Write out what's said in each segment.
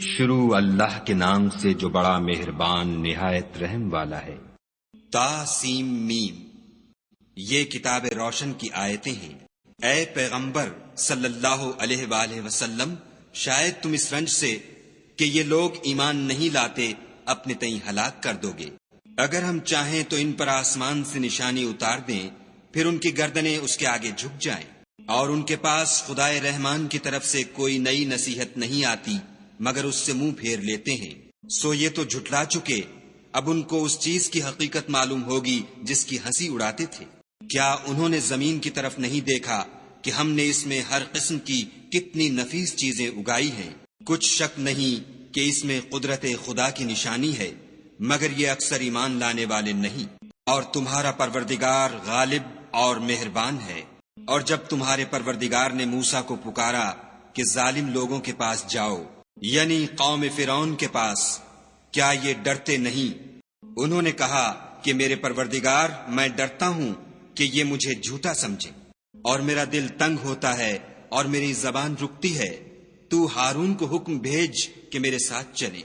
شروع اللہ کے نام سے جو بڑا مہربان نہایت رحم والا ہے۔ تا سیم میم، یہ کتاب روشن کی آیتیں ہیں۔ اے پیغمبر صلی اللہ علیہ وآلہ وسلم، شاید تم اس رنج سے کہ یہ لوگ ایمان نہیں لاتے اپنے تئیں ہلاک کر دو گے۔ اگر ہم چاہیں تو ان پر آسمان سے نشانی اتار دیں، پھر ان کی گردنیں اس کے آگے جھک جائیں، اور ان کے پاس خدائے رحمان کی طرف سے کوئی نئی نصیحت نہیں آتی مگر اس سے منہ پھیر لیتے ہیں۔ سو یہ تو جھٹلا چکے، اب ان کو اس چیز کی حقیقت معلوم ہوگی جس کی ہنسی اڑاتے تھے۔ کیا انہوں نے زمین کی طرف نہیں دیکھا کہ ہم نے اس میں ہر قسم کی کتنی نفیس چیزیں اگائی ہیں؟ کچھ شک نہیں کہ اس میں قدرت خدا کی نشانی ہے، مگر یہ اکثر ایمان لانے والے نہیں۔ اور تمہارا پروردگار غالب اور مہربان ہے۔ اور جب تمہارے پروردگار نے موسیٰ کو پکارا کہ ظالم لوگوں کے پاس جاؤ، یعنی قوم فرعون کے پاس، کیا یہ ڈرتے نہیں؟ انہوں نے کہا کہ میرے پروردگار، میں ڈرتا ہوں کہ یہ مجھے جھوٹا سمجھے، اور میرا دل تنگ ہوتا ہے اور میری زبان رکتی ہے۔ تو ہارون کو حکم بھیج کہ میرے ساتھ چلے،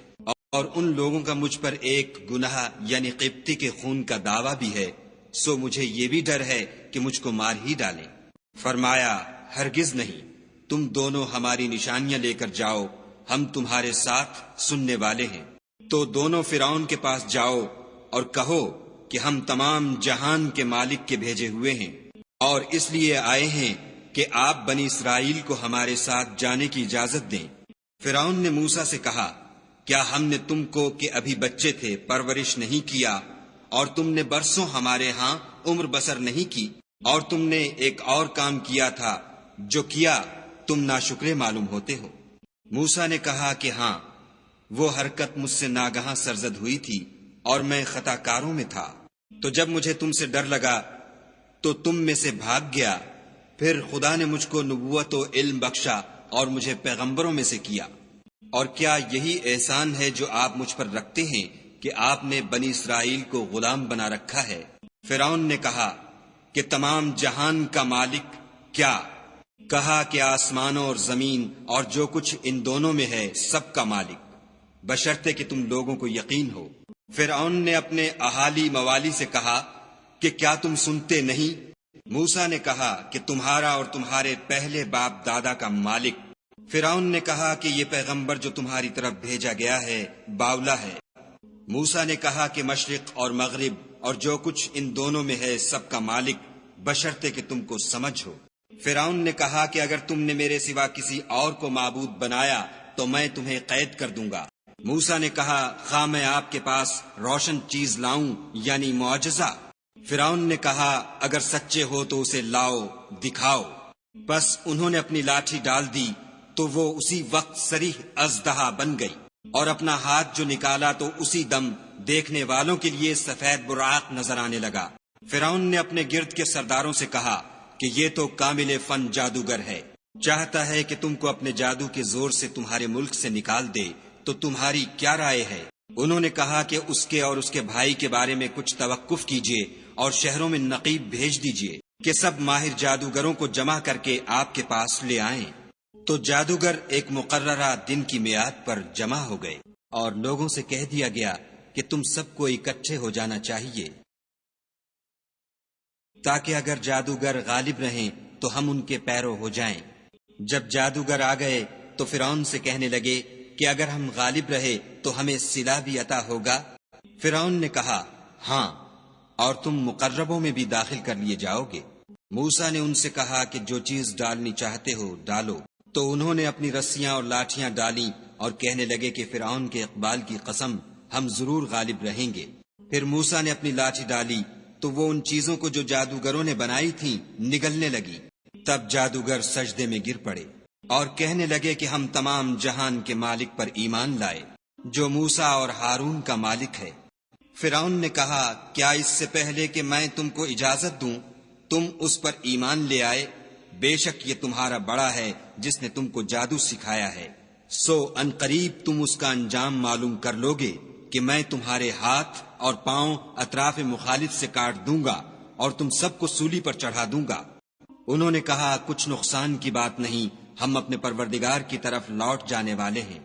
اور ان لوگوں کا مجھ پر ایک گناہ یعنی قبطی کے خون کا دعویٰ بھی ہے، سو مجھے یہ بھی ڈر ہے کہ مجھ کو مار ہی ڈالیں۔ فرمایا، ہرگز نہیں، تم دونوں ہماری نشانیاں لے کر جاؤ، ہم تمہارے ساتھ سننے والے ہیں۔ تو دونوں فرعون کے پاس جاؤ اور کہو کہ ہم تمام جہان کے مالک کے بھیجے ہوئے ہیں، اور اس لیے آئے ہیں کہ آپ بنی اسرائیل کو ہمارے ساتھ جانے کی اجازت دیں۔ فرعون نے موسیٰ سے کہا، کیا ہم نے تم کو کہ ابھی بچے تھے پرورش نہیں کیا، اور تم نے برسوں ہمارے ہاں عمر بسر نہیں کی، اور تم نے ایک اور کام کیا تھا جو کیا تم ناشکرے معلوم ہوتے ہو؟ موسیٰ نے کہا کہ ہاں، وہ حرکت مجھ سے ناگہاں سرزد ہوئی تھی اور میں خطا کاروں میں تھا۔ تو جب مجھے تم سے ڈر لگا تو تم میں سے بھاگ گیا، پھر خدا نے مجھ کو نبوت و علم بخشا اور مجھے پیغمبروں میں سے کیا۔ اور کیا یہی احسان ہے جو آپ مجھ پر رکھتے ہیں کہ آپ نے بنی اسرائیل کو غلام بنا رکھا ہے؟ فرعون نے کہا کہ تمام جہان کا مالک کیا؟ کہا کہ آسمانوں اور زمین اور جو کچھ ان دونوں میں ہے سب کا مالک، بشرطے کہ تم لوگوں کو یقین ہو۔ فرعون نے اپنے اہالی موالی سے کہا کہ کیا تم سنتے نہیں؟ موسیٰ نے کہا کہ تمہارا اور تمہارے پہلے باپ دادا کا مالک۔ فرعون نے کہا کہ یہ پیغمبر جو تمہاری طرف بھیجا گیا ہے باولا ہے۔ موسیٰ نے کہا کہ مشرق اور مغرب اور جو کچھ ان دونوں میں ہے سب کا مالک، بشرطے کہ تم کو سمجھ ہو۔ فرعون نے کہا کہ اگر تم نے میرے سوا کسی اور کو معبود بنایا تو میں تمہیں قید کر دوں گا۔ موسیٰ نے کہا، خواہ میں آپ کے پاس روشن چیز لاؤں یعنی معجزہ؟ فرعون نے کہا، اگر سچے ہو تو اسے لاؤ، دکھاؤ۔ بس انہوں نے اپنی لاٹھی ڈال دی تو وہ اسی وقت صریح اژدہا بن گئی، اور اپنا ہاتھ جو نکالا تو اسی دم دیکھنے والوں کے لیے سفید براق نظر آنے لگا۔ فرعون نے اپنے گرد کے سرداروں سے کہا کہ یہ تو کامل فن جادوگر ہے، چاہتا ہے کہ تم کو اپنے جادو کے زور سے تمہارے ملک سے نکال دے، تو تمہاری کیا رائے ہے؟ انہوں نے کہا کہ اس کے اور اس کے بھائی کے بارے میں کچھ توقف کیجیے اور شہروں میں نقیب بھیج دیجیے کہ سب ماہر جادوگروں کو جمع کر کے آپ کے پاس لے آئیں۔ تو جادوگر ایک مقررہ دن کی میعاد پر جمع ہو گئے، اور لوگوں سے کہہ دیا گیا کہ تم سب کو اکٹھے ہو جانا چاہیے، تاکہ اگر جادوگر غالب رہیں تو ہم ان کے پیرو ہو جائیں۔ جب جادوگر آ گئے تو فرعون سے کہنے لگے کہ اگر ہم غالب رہے تو ہمیں صلہ بھی عطا ہوگا؟ فرعون نے کہا، ہاں، اور تم مقربوں میں بھی داخل کر لیے جاؤ گے۔ موسیٰ نے ان سے کہا کہ جو چیز ڈالنی چاہتے ہو ڈالو۔ تو انہوں نے اپنی رسیاں اور لاٹھیاں ڈالیں اور کہنے لگے کہ فرعون کے اقبال کی قسم، ہم ضرور غالب رہیں گے۔ پھر موسیٰ نے اپنی لاٹھی ڈالی تو وہ ان چیزوں کو جو جادوگروں نے بنائی تھیں نگلنے لگی۔ تب جادوگر سجدے میں گر پڑے اور کہنے لگے کہ ہم تمام جہان کے مالک پر ایمان لائے جو موسیٰ اور ہارون کا مالک ہے۔ فرعون نے کہا، کیا اس سے پہلے کہ میں تم کو اجازت دوں تم اس پر ایمان لے آئے؟ بے شک یہ تمہارا بڑا ہے جس نے تم کو جادو سکھایا ہے، سو ان قریب تم اس کا انجام معلوم کر لوگے کہ میں تمہارے ہاتھ اور پاؤں اطراف مخالف سے کاٹ دوں گا اور تم سب کو سولی پر چڑھا دوں گا۔ انہوں نے کہا، کچھ نقصان کی بات نہیں، ہم اپنے پروردگار کی طرف لوٹ جانے والے ہیں۔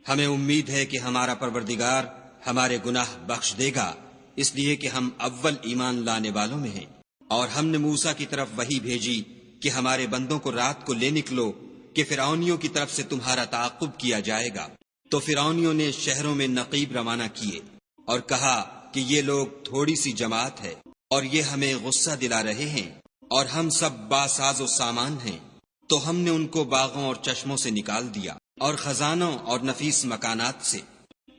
ہمیں امید ہے کہ ہمارا پروردگار ہمارے گناہ بخش دے گا، اس لیے کہ ہم اول ایمان لانے والوں میں ہیں۔ اور ہم نے موسیٰ کی طرف وحی بھیجی کہ ہمارے بندوں کو رات کو لے نکلو کہ فرعونیوں کی طرف سے تمہارا تعاقب کیا جائے گا۔ تو فرعونیوں نے شہروں میں نقیب روانہ کیے اور کہا کہ یہ لوگ تھوڑی سی جماعت ہے اور یہ ہمیں غصہ دلا رہے ہیں اور ہم سب باساز و سامان ہیں۔ تو ہم نے ان کو باغوں اور چشموں سے نکال دیا اور خزانوں اور نفیس مکانات سے۔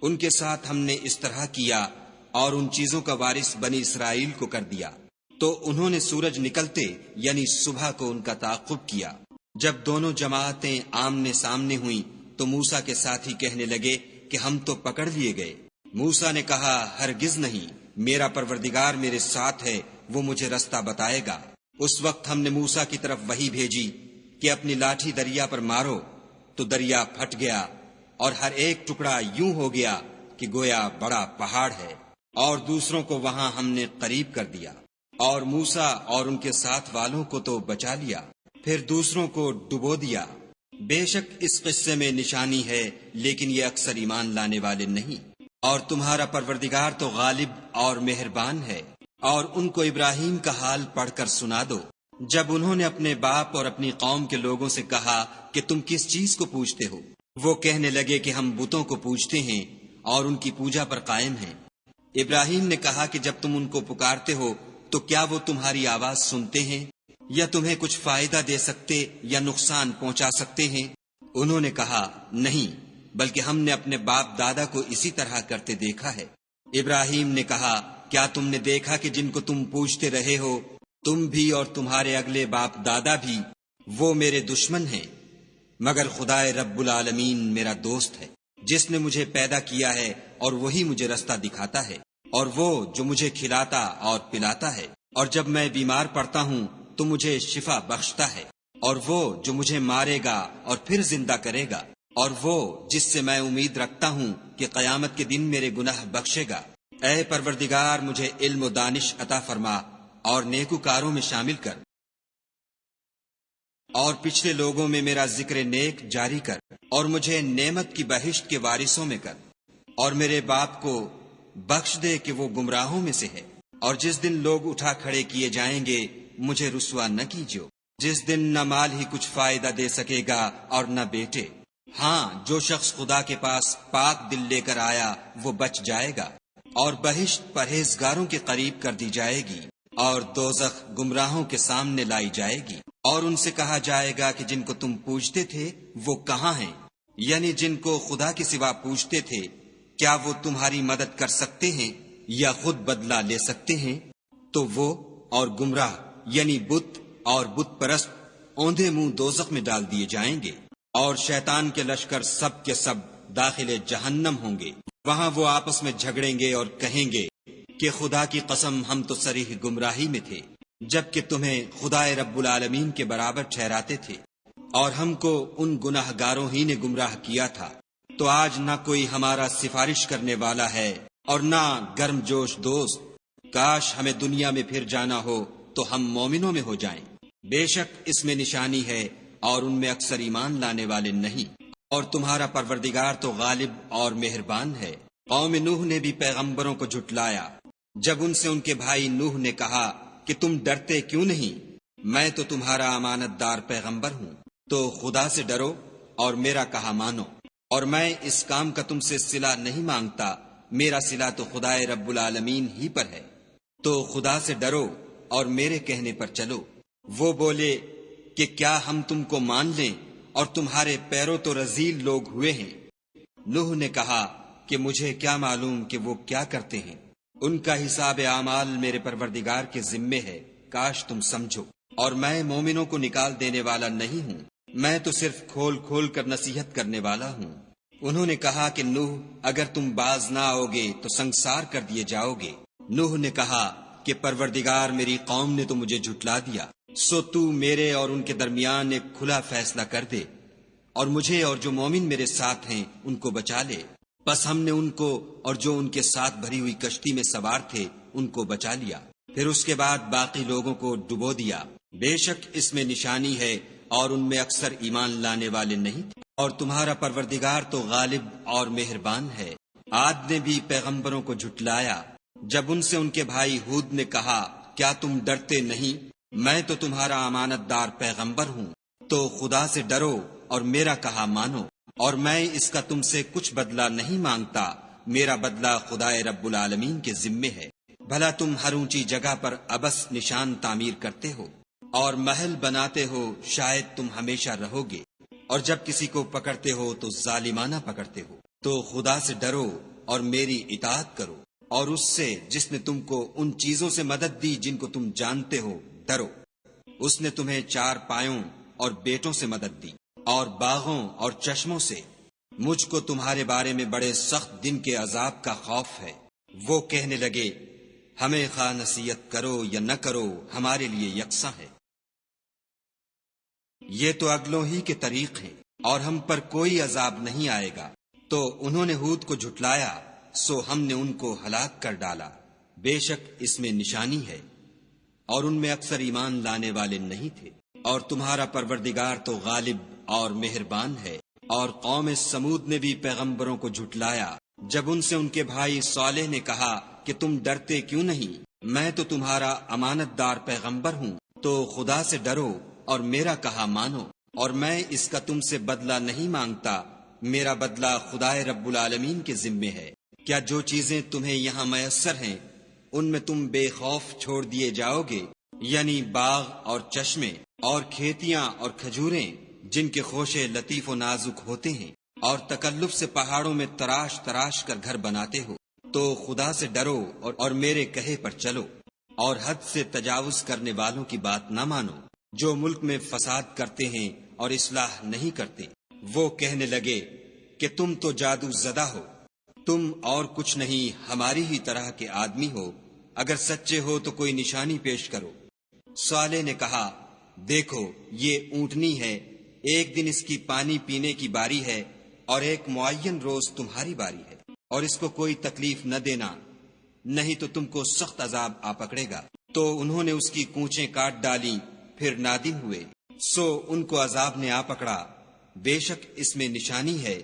ان کے ساتھ ہم نے اس طرح کیا اور ان چیزوں کا وارث بنی اسرائیل کو کر دیا۔ تو انہوں نے سورج نکلتے یعنی صبح کو ان کا تعاقب کیا۔ جب دونوں جماعتیں آمنے سامنے ہوئیں تو موسیٰ کے ساتھی کہنے لگے کہ ہم تو پکڑ لیے گئے۔ موسیٰ نے کہا ہرگز نہیں، میرا پروردگار میرے ساتھ ہے، وہ مجھے رستہ بتائے گا۔ اس وقت ہم نے موسیٰ کی طرف وحی بھیجی کہ اپنی لاٹھی دریا پر مارو، تو دریا پھٹ گیا اور ہر ایک ٹکڑا یوں ہو گیا کہ گویا بڑا پہاڑ ہے، اور دوسروں کو وہاں ہم نے قریب کر دیا۔ اور موسیٰ اور ان کے ساتھ والوں کو تو بچا لیا، پھر دوسروں کو ڈبو دیا۔ بے شک اس قصے میں نشانی ہے، لیکن یہ اکثر ایمان لانے والے نہیں۔ اور تمہارا پروردگار تو غالب اور مہربان ہے۔ اور ان کو ابراہیم کا حال پڑھ کر سنا دو، جب انہوں نے اپنے باپ اور اپنی قوم کے لوگوں سے کہا کہ تم کس چیز کو پوجتے ہو؟ وہ کہنے لگے کہ ہم بتوں کو پوجتے ہیں اور ان کی پوجا پر قائم ہیں۔ ابراہیم نے کہا کہ جب تم ان کو پکارتے ہو تو کیا وہ تمہاری آواز سنتے ہیں یا تمہیں کچھ فائدہ دے سکتے یا نقصان پہنچا سکتے ہیں؟ انہوں نے کہا نہیں، بلکہ ہم نے اپنے باپ دادا کو اسی طرح کرتے دیکھا ہے۔ ابراہیم نے کہا کیا تم نے دیکھا کہ جن کو تم پوجتے رہے ہو، تم بھی اور تمہارے اگلے باپ دادا بھی، وہ میرے دشمن ہیں، مگر خدائے رب العالمین میرا دوست ہے، جس نے مجھے پیدا کیا ہے اور وہی مجھے رستہ دکھاتا ہے، اور وہ جو مجھے کھلاتا اور پلاتا ہے، اور جب میں بیمار پڑتا ہوں تو مجھے شفا بخشتا ہے، اور وہ جو مجھے مارے گا اور پھر زندہ کرے گا، اور وہ جس سے میں امید رکھتا ہوں کہ قیامت کے دن میرے گناہ بخشے گا۔ اے پروردگار مجھے علم و دانش عطا فرما اور نیکوکاروں میں شامل کر، اور پچھلے لوگوں میں میرا ذکر نیک جاری کر، اور مجھے نعمت کی بہشت کے وارثوں میں کر، اور میرے باپ کو بخش دے کہ وہ گمراہوں میں سے ہے۔ اور جس دن لوگ اٹھا کھڑے کیے جائیں گے مجھے رسوا نہ کیجو، جس دن نہ مال ہی کچھ فائدہ دے سکے گا اور نہ بیٹے۔ ہاں، جو شخص خدا کے پاس پاک دل لے کر آیا وہ بچ جائے گا، اور بہشت پرہیزگاروں کے قریب کر دی جائے گی، اور دوزخ گمراہوں کے سامنے لائی جائے گی۔ اور ان سے کہا جائے گا کہ جن کو تم پوجتے تھے وہ کہاں ہیں؟ یعنی جن کو خدا کے سوا پوجتے تھے، کیا وہ تمہاری مدد کر سکتے ہیں یا خود بدلہ لے سکتے ہیں؟ تو وہ اور گمراہ یعنی بت اور بت پرست اوندھے منہ دوزخ میں ڈال دیے جائیں گے، اور شیطان کے لشکر سب کے سب داخل جہنم ہوں گے۔ وہاں وہ آپس میں جھگڑیں گے اور کہیں گے کہ خدا کی قسم ہم تو صریح گمراہی میں تھے، جبکہ تمہیں خدائے رب العالمین کے برابر ٹھہراتے تھے، اور ہم کو ان گناہ گاروں ہی نے گمراہ کیا تھا۔ تو آج نہ کوئی ہمارا سفارش کرنے والا ہے اور نہ گرم جوش دوست۔ کاش ہمیں دنیا میں پھر جانا ہو تو ہم مومنوں میں ہو جائیں۔ بے شک اس میں نشانی ہے اور ان میں اکثر ایمان لانے والے نہیں۔ اور تمہارا پروردگار تو غالب اور مہربان ہے۔ قوم نوح نے بھی پیغمبروں کو جھٹلایا جب ان سے ان کے بھائی نوح نے کہا کہ تم ڈرتے کیوں نہیں؟ میں تو تمہارا امانت دار پیغمبر ہوں، تو خدا سے ڈرو اور میرا کہا مانو، اور میں اس کام کا تم سے صلہ نہیں مانگتا، میرا صلہ تو خدائے رب العالمین ہی پر ہے، تو خدا سے ڈرو اور میرے کہنے پر چلو۔ وہ بولے کہ کیا ہم تم کو مان لیں اور تمہارے پیروں تو رذیل لوگ ہوئے ہیں۔ نوح نے کہا کہ مجھے کیا معلوم کہ وہ کیا کرتے ہیں، ان کا حساب اعمال میرے پروردگار کے ذمے ہے، کاش تم سمجھو۔ اور میں مومنوں کو نکال دینے والا نہیں ہوں، میں تو صرف کھول کھول کر نصیحت کرنے والا ہوں۔ انہوں نے کہا کہ نوح اگر تم باز نہ آؤ گے تو سنسار کر دیے جاؤ گے۔ نوح نے کہا کہ پروردگار میری قوم نے تو مجھے جھٹلا دیا، سو تو میرے اور ان کے درمیان ایک کھلا فیصلہ کر دے، اور مجھے اور جو مومن میرے ساتھ ہیں ان کو بچا لے۔ بس ہم نے ان کو اور جو ان کے ساتھ بھری ہوئی کشتی میں سوار تھے ان کو بچا لیا، پھر اس کے بعد باقی لوگوں کو ڈبو دیا۔ بے شک اس میں نشانی ہے اور ان میں اکثر ایمان لانے والے نہیں تھے۔ اور تمہارا پروردگار تو غالب اور مہربان ہے۔ عاد نے بھی پیغمبروں کو جھٹلایا جب ان سے ان کے بھائی ہود نے کہا کیا تم ڈرتے نہیں، میں تو تمہارا امانت دار پیغمبر ہوں، تو خدا سے ڈرو اور میرا کہا مانو، اور میں اس کا تم سے کچھ بدلہ نہیں مانگتا، میرا بدلہ خدائے رب العالمین کے ذمے ہے۔ بھلا تم ہر اونچی جگہ پر ابس نشان تعمیر کرتے ہو اور محل بناتے ہو، شاید تم ہمیشہ رہو گے، اور جب کسی کو پکڑتے ہو تو ظالمانہ پکڑتے ہو، تو خدا سے ڈرو اور میری اطاعت کرو، اور اس سے جس نے تم کو ان چیزوں سے مدد دی جن کو تم جانتے ہو ڈرو۔ اس نے تمہیں 4 پایوں اور بیٹوں سے مدد دی اور باغوں اور چشموں سے۔ مجھ کو تمہارے بارے میں بڑے سخت دن کے عذاب کا خوف ہے۔ وہ کہنے لگے ہمیں خواہ نصیحت کرو یا نہ کرو، ہمارے لیے یکساں ہے، یہ تو اگلوں ہی کے طریق ہیں، اور ہم پر کوئی عذاب نہیں آئے گا۔ تو انہوں نے ہود کو جھٹلایا، سو ہم نے ان کو ہلاک کر ڈالا۔ بے شک اس میں نشانی ہے، اور ان میں اکثر ایمان لانے والے نہیں تھے۔ اور تمہارا پروردگار تو غالب اور مہربان ہے۔ اور قوم سمود نے بھی پیغمبروں کو جھٹلایا جب ان سے ان کے بھائی صالح نے کہا کہ تم ڈرتے کیوں نہیں، میں تو تمہارا امانت دار پیغمبر ہوں، تو خدا سے ڈرو اور میرا کہا مانو، اور میں اس کا تم سے بدلہ نہیں مانگتا، میرا بدلہ خدائے رب العالمین کے ذمے ہے۔ کیا جو چیزیں تمہیں یہاں میسر ہیں ان میں تم بے خوف چھوڑ دیے جاؤ گے، یعنی باغ اور چشمے اور کھیتیاں اور کھجوریں جن کے خوشے لطیف و نازک ہوتے ہیں، اور تکلف سے پہاڑوں میں تراش تراش کر گھر بناتے ہو، تو خدا سے ڈرو اور میرے کہے پر چلو، اور حد سے تجاوز کرنے والوں کی بات نہ مانو جو ملک میں فساد کرتے ہیں اور اصلاح نہیں کرتے۔ وہ کہنے لگے کہ تم تو جادو زدہ ہو، تم اور کچھ نہیں ہماری ہی طرح کے آدمی ہو، اگر سچے ہو تو کوئی نشانی پیش کرو۔ صالح نے کہا دیکھو یہ اونٹنی ہے، ایک دن اس کی پانی پینے کی باری ہے اور ایک معین روز تمہاری باری ہے، اور اس کو کوئی تکلیف نہ دینا، نہیں تو تم کو سخت عذاب آ پکڑے گا۔ تو انہوں نے اس کی کونچیں کاٹ ڈالی، پھر نادم ہوئے، سو ان کو عذاب نے آ پکڑا۔ بے شک اس میں نشانی ہے،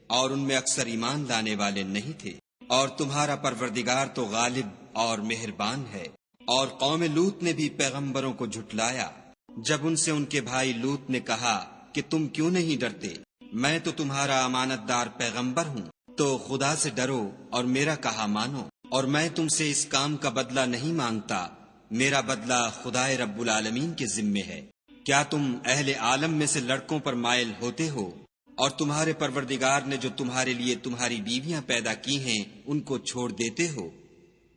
اور ان میں اکثر ایمان لانے والے نہیں تھے۔ اور تمہارا پروردگار تو غالب اور مہربان ہے۔ اور قوم لوط نے بھی پیغمبروں کو جھٹلایا جب ان سے ان کے بھائی لوط نے کہا کہ تم کیوں نہیں ڈرتے، میں تو تمہارا امانت دار پیغمبر ہوں، تو خدا سے ڈرو اور میرا کہا مانو، اور میں تم سے اس کام کا بدلہ نہیں مانگتا، میرا بدلہ خدائے رب العالمین کے ذمے ہے۔ کیا تم اہل عالم میں سے لڑکوں پر مائل ہوتے ہو، اور تمہارے پروردگار نے جو تمہارے لیے تمہاری بیویاں پیدا کی ہیں ان کو چھوڑ دیتے ہو؟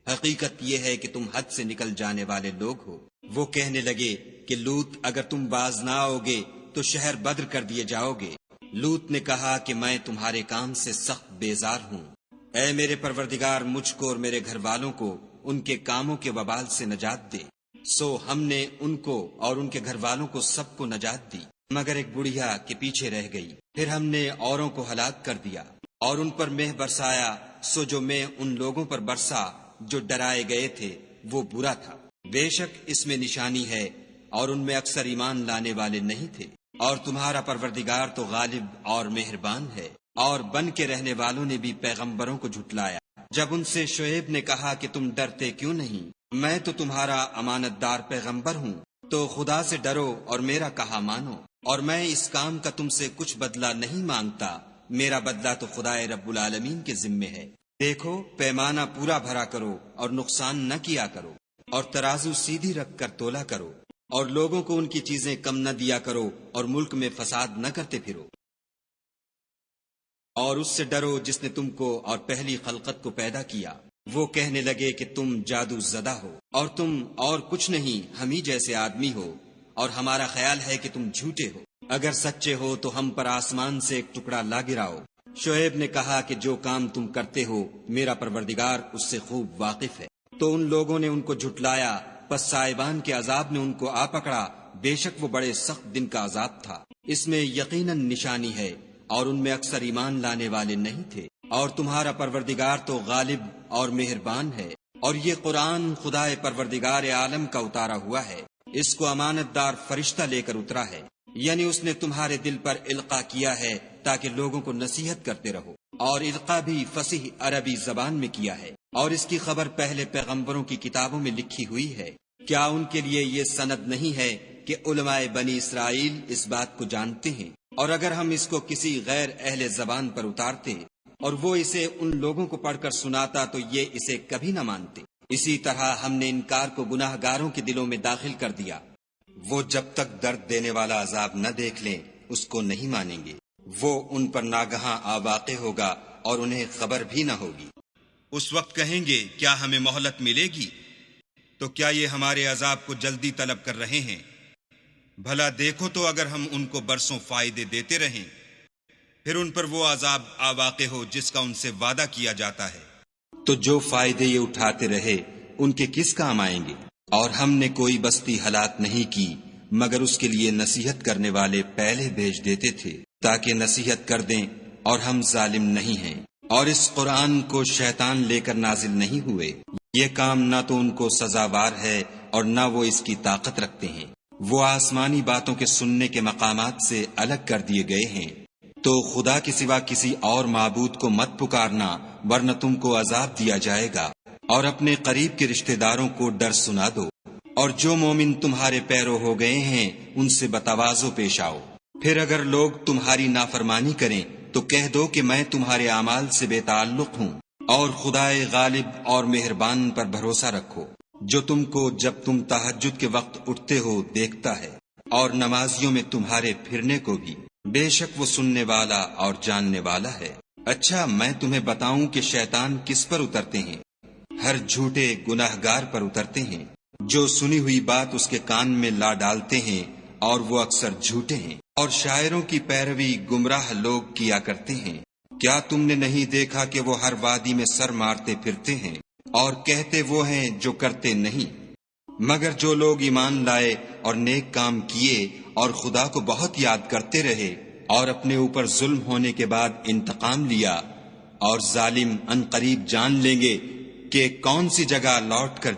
حقیقت یہ ہے کہ تم حد سے نکل جانے والے لوگ ہو۔ وہ کہنے لگے کہ لوط اگر تم باز نہ آؤ گے تو شہر بدر کر دیے جاؤ گے۔ لوط نے کہا کہ میں تمہارے کام سے سخت بیزار ہوں، اے میرے پروردگار مجھ کو اور میرے گھر والوں کو ان کے کاموں کے وبال سے نجات دے۔ سو ہم نے ان کو اور ان کے گھر والوں کو سب کو نجات دی، مگر ایک بڑھیا کے پیچھے رہ گئی۔ پھر ہم نے اوروں کو ہلاک کر دیا اور ان پر مہ برسایا، سو جو مہ ان لوگوں پر برسا جو ڈرائے گئے تھے وہ برا تھا۔ بے شک اس میں نشانی ہے، اور ان میں اکثر ایمان لانے والے نہیں تھے۔ اور تمہارا پروردگار تو غالب اور مہربان ہے۔ اور بن کے رہنے والوں نے بھی پیغمبروں کو جھٹلایا جب ان سے شعیب نے کہا کہ تم ڈرتے کیوں نہیں، میں تو تمہارا امانت دار پیغمبر ہوں، تو خدا سے ڈرو اور میرا کہا مانو، اور میں اس کام کا تم سے کچھ بدلہ نہیں مانگتا، میرا بدلہ تو خدائے رب العالمین کے ذمے ہے۔ دیکھو پیمانہ پورا بھرا کرو اور نقصان نہ کیا کرو، اور ترازو سیدھی رکھ کر تولا کرو، اور لوگوں کو ان کی چیزیں کم نہ دیا کرو، اور ملک میں فساد نہ کرتے پھرو۔ اور اس سے ڈرو جس نے تم کو اور پہلی خلقت کو پیدا کیا۔ وہ کہنے لگے کہ تم جادو زدہ ہو، اور تم اور کچھ نہیں ہم ہی جیسے آدمی ہو، اور ہمارا خیال ہے کہ تم جھوٹے ہو۔ اگر سچے ہو تو ہم پر آسمان سے ایک ٹکڑا لا گراؤ۔ شعیب نے کہا کہ جو کام تم کرتے ہو میرا پروردگار اس سے خوب واقف ہے۔ تو ان لوگوں نے ان کو جھٹلایا، پس صاحبان کے عذاب نے ان کو آ پکڑا، بے شک وہ بڑے سخت دن کا عذاب تھا۔ اس میں یقیناً نشانی ہے، اور ان میں اکثر ایمان لانے والے نہیں تھے۔ اور تمہارا پروردگار تو غالب اور مہربان ہے۔ اور یہ قرآن خدائے پروردگار عالم کا اتارا ہوا ہے، اس کو امانت دار فرشتہ لے کر اترا ہے، یعنی اس نے تمہارے دل پر القا کیا ہے تاکہ لوگوں کو نصیحت کرتے رہو، اور القاء بھی فصیح عربی زبان میں کیا ہے، اور اس کی خبر پہلے پیغمبروں کی کتابوں میں لکھی ہوئی ہے۔ کیا ان کے لیے یہ سند نہیں ہے کہ علماء بنی اسرائیل اس بات کو جانتے ہیں؟ اور اگر ہم اس کو کسی غیر اہل زبان پر اتارتے اور وہ اسے ان لوگوں کو پڑھ کر سناتا تو یہ اسے کبھی نہ مانتے۔ اسی طرح ہم نے انکار کو گناہ گاروں کے دلوں میں داخل کر دیا، وہ جب تک درد دینے والا عذاب نہ دیکھ لیں اس کو نہیں مانیں گے۔ وہ ان پر ناگہاں واقع ہوگا اور انہیں خبر بھی نہ ہوگی۔ اس وقت کہیں گے کیا ہمیں مہلت ملے گی؟ تو کیا یہ ہمارے عذاب کو جلدی طلب کر رہے ہیں؟ بھلا دیکھو تو اگر ہم ان کو برسوں فائدے دیتے رہیں، پھر ان پر وہ عذاب واقع ہو جس کا ان سے وعدہ کیا جاتا ہے، تو جو فائدے یہ اٹھاتے رہے ان کے کس کام آئیں گے؟ اور ہم نے کوئی بستی ہلاک نہیں کی مگر اس کے لیے نصیحت کرنے والے پہلے بھیج دیتے تھے تاکہ نصیحت کر دیں، اور ہم ظالم نہیں ہیں۔ اور اس قرآن کو شیطان لے کر نازل نہیں ہوئے، یہ کام نہ تو ان کو سزاوار ہے اور نہ وہ اس کی طاقت رکھتے ہیں۔ وہ آسمانی باتوں کے سننے کے مقامات سے الگ کر دیے گئے ہیں۔ تو خدا کے سوا کسی اور معبود کو مت پکارنا ورنہ تم کو عذاب دیا جائے گا، اور اپنے قریب کے رشتہ داروں کو ڈر سنا دو، اور جو مومن تمہارے پیرو ہو گئے ہیں ان سے بتواضع پیش آؤ۔ پھر اگر لوگ تمہاری نافرمانی کریں تو کہہ دو کہ میں تمہارے اعمال سے بے تعلق ہوں، اور خدائے غالب اور مہربان پر بھروسہ رکھو، جو تم کو جب تم تہجد کے وقت اٹھتے ہو دیکھتا ہے، اور نمازیوں میں تمہارے پھرنے کو بھی، بے شک وہ سننے والا اور جاننے والا ہے۔ اچھا میں تمہیں بتاؤں کہ شیطان کس پر اترتے ہیں؟ ہر جھوٹے گناہ گار پر اترتے ہیں، جو سنی ہوئی بات اس کے کان میں لا ڈالتے ہیں، اور وہ اکثر جھوٹے ہیں، اور شاعروں کی پیروی گمراہ لوگ کیا کرتے ہیں۔ کیا تم نے نہیں دیکھا کہ وہ ہر وادی میں سر مارتے پھرتے ہیں، اور کہتے وہ ہیں جو کرتے نہیں؟ مگر جو لوگ ایمان لائے اور نیک کام کیے اور خدا کو بہت یاد کرتے رہے اور اپنے اوپر ظلم ہونے کے بعد انتقام لیا، اور ظالم ان قریب جان لیں گے کہ کون سی جگہ لوٹ کر